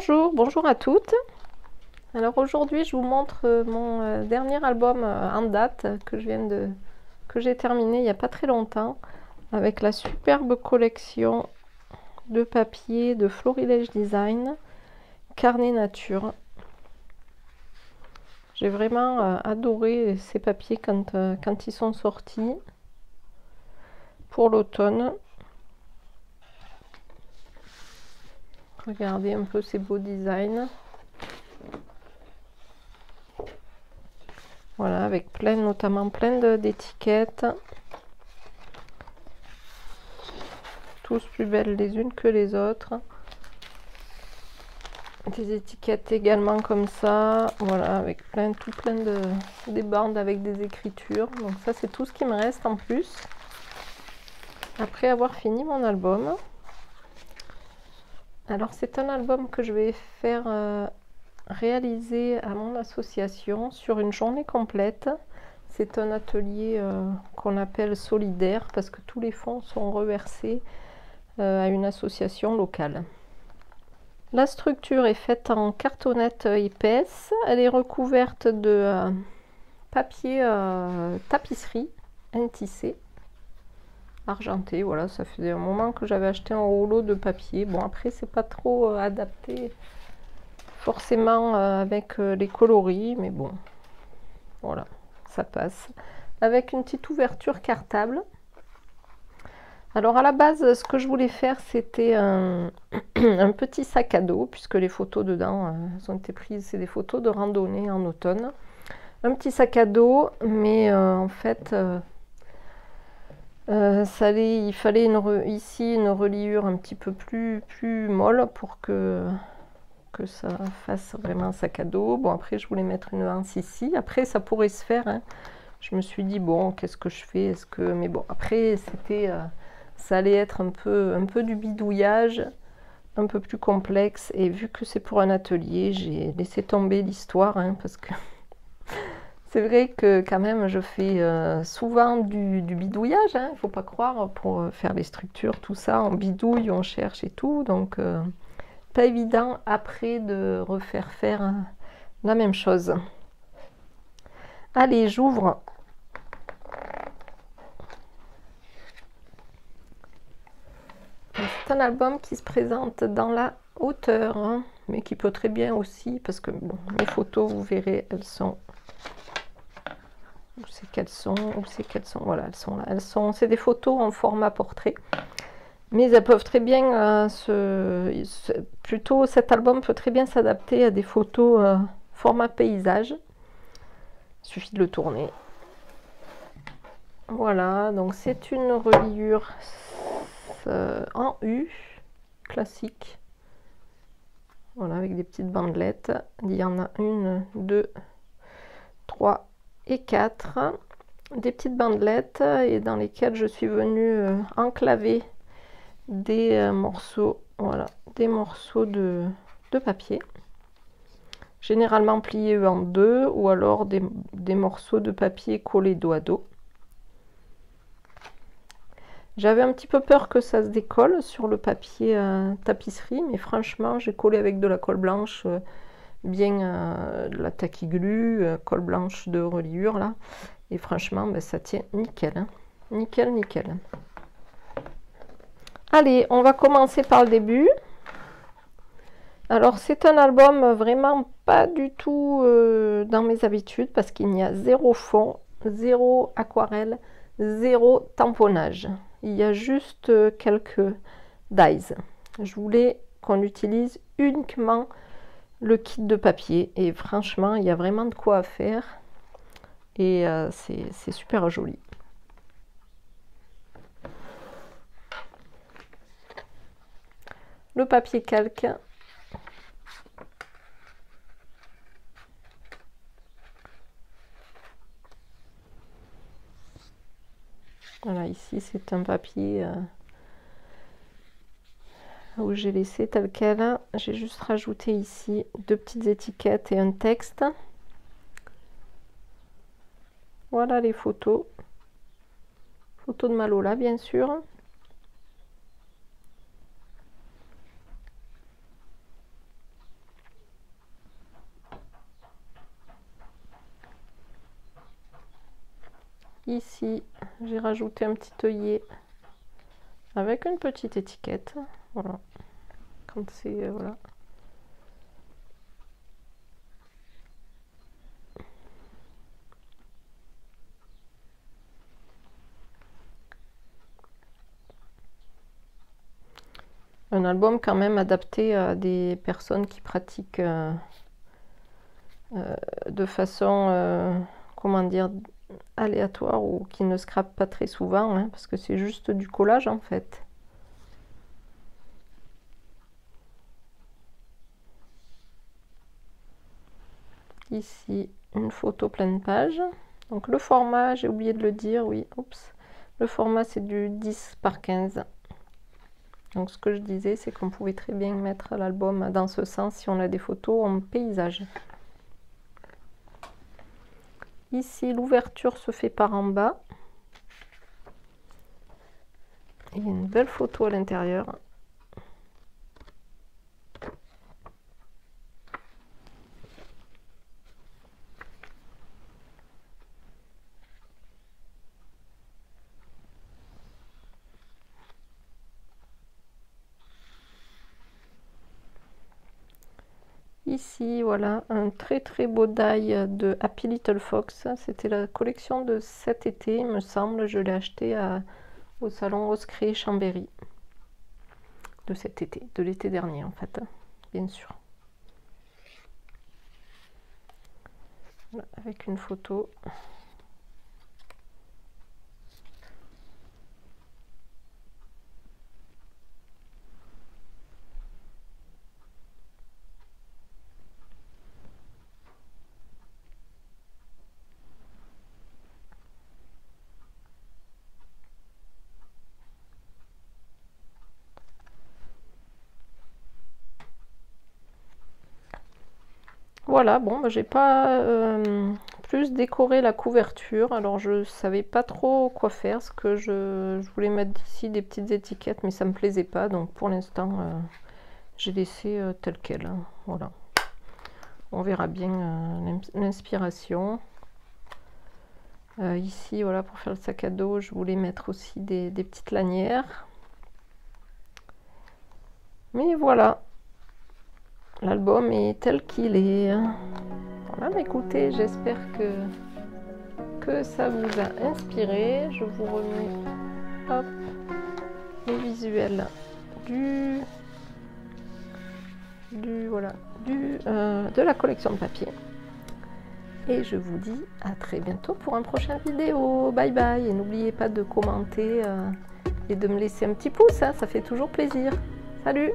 Bonjour à toutes. Alors aujourd'hui je vous montre mon dernier album en date que j'ai terminé il n'y a pas très longtemps avec la superbe collection de papier de Florilège Design Carnet Nature. J'ai vraiment adoré ces papiers quand ils sont sortis pour l'automne. Regardez un peu ces beaux designs. Voilà, avec notamment plein d'étiquettes. Tous plus belles les unes que les autres. Des étiquettes également comme ça. Voilà, avec tout plein des bandes avec des écritures. Donc ça, c'est tout ce qui me reste en plus. Après avoir fini mon album. Alors, c'est un album que je vais faire réaliser à mon association sur une journée complète. C'est un atelier qu'on appelle solidaire parce que tous les fonds sont reversés à une association locale. La structure est faite en cartonnette épaisse. Elle est recouverte de papier tapisserie intissé, argenté. Voilà, ça faisait un moment que j'avais acheté un rouleau de papier. Bon, après, c'est pas trop adapté forcément avec les coloris, mais bon, voilà, ça passe. Avec une petite ouverture cartable. Alors à la base, ce que je voulais faire, c'était un petit sac à dos, puisque les photos dedans ont été prises, c'est des photos de randonnée en automne. Un petit sac à dos, mais en fait, il fallait ici une reliure un petit peu plus molle pour que ça fasse vraiment un sac à dos. Bon, après, je voulais mettre une anse ici. Après, ça pourrait se faire, hein. Je me suis dit, bon, qu'est-ce que je fais? Mais bon, après, c'était... ça allait être un peu du bidouillage, un peu plus complexe. Et vu que c'est pour un atelier, j'ai laissé tomber l'histoire, hein, parce que c'est vrai que quand même, je fais souvent du bidouillage. Il ne faut pas croire, pour faire les structures, tout ça, on bidouille, on cherche et tout. Donc, pas évident après de refaire faire la même chose. Allez, j'ouvre. C'est un album qui se présente dans la hauteur, hein, mais qui peut très bien aussi, parce que bon, mes photos, vous verrez, elles sont... Où c'est qu'elles sont? Voilà, elles sont là. C'est des photos en format portrait. Mais elles peuvent très bien plutôt, cet album peut très bien s'adapter à des photos format paysage. Il suffit de le tourner. Voilà, donc c'est une reliure en U, classique. Voilà, avec des petites bandelettes. Il y en a 1, 2, 3 et 4. Des petites bandelettes et dans lesquelles je suis venue enclaver des morceaux, voilà, des morceaux de papier. Généralement pliés en deux ou alors des morceaux de papier collés dos à dos. J'avais un petit peu peur que ça se décolle sur le papier tapisserie, mais franchement, j'ai collé avec de la colle blanche, de la tacky glue, colle blanche de reliure là, et franchement, ben, ça tient nickel, hein. Nickel, nickel. Allez, on va commencer par le début. Alors, c'est un album vraiment pas du tout dans mes habitudes, parce qu'il n'y a zéro fond, zéro aquarelle, zéro tamponnage. Il y a juste quelques dies. Je voulais qu'on utilise uniquement le kit de papier. Et franchement, il y a vraiment de quoi faire. Et c'est super joli. Le papier calque. Voilà, ici c'est un papier où j'ai laissé tel quel. J'ai juste rajouté ici 2 petites étiquettes et un texte. Voilà les photos. Photos de ma Lola, bien sûr. Ici, j'ai rajouté un petit œillet avec une petite étiquette. Voilà. Quand c'est... voilà. Un album quand même adapté à des personnes qui pratiquent de façon, comment dire, aléatoire ou qui ne scrapent pas très souvent, hein, parce que c'est juste du collage en fait. Ici, une photo pleine page. Donc le format, j'ai oublié de le dire, oui, oups. Le format c'est du 10 par 15. Donc ce que je disais, c'est qu'on pouvait très bien mettre l'album dans ce sens si on a des photos en paysage. Ici, l'ouverture se fait par en bas. Il y a une belle photo à l'intérieur. Ici, voilà, un très très beau die de Happy Little Fox. C'était la collection de cet été, il me semble. Je l'ai acheté au salon Oscré Chambéry. De cet été, de l'été dernier en fait, bien sûr. Voilà, avec une photo. Voilà, bon, bah, j'ai pas plus décoré la couverture, alors je savais pas trop quoi faire, ce que je voulais mettre ici des petites étiquettes, mais ça me plaisait pas, donc pour l'instant j'ai laissé tel quel, hein, voilà. On verra bien l'inspiration. Ici, voilà, pour faire le sac à dos, je voulais mettre aussi des petites lanières. Mais voilà. L'album est tel qu'il est. Voilà, écoutez, j'espère que ça vous a inspiré. Je vous remets hop, les visuels de la collection de papier. Et je vous dis à très bientôt pour un prochain vidéo. Bye bye. Et n'oubliez pas de commenter et de me laisser un petit pouce, hein, ça fait toujours plaisir. Salut!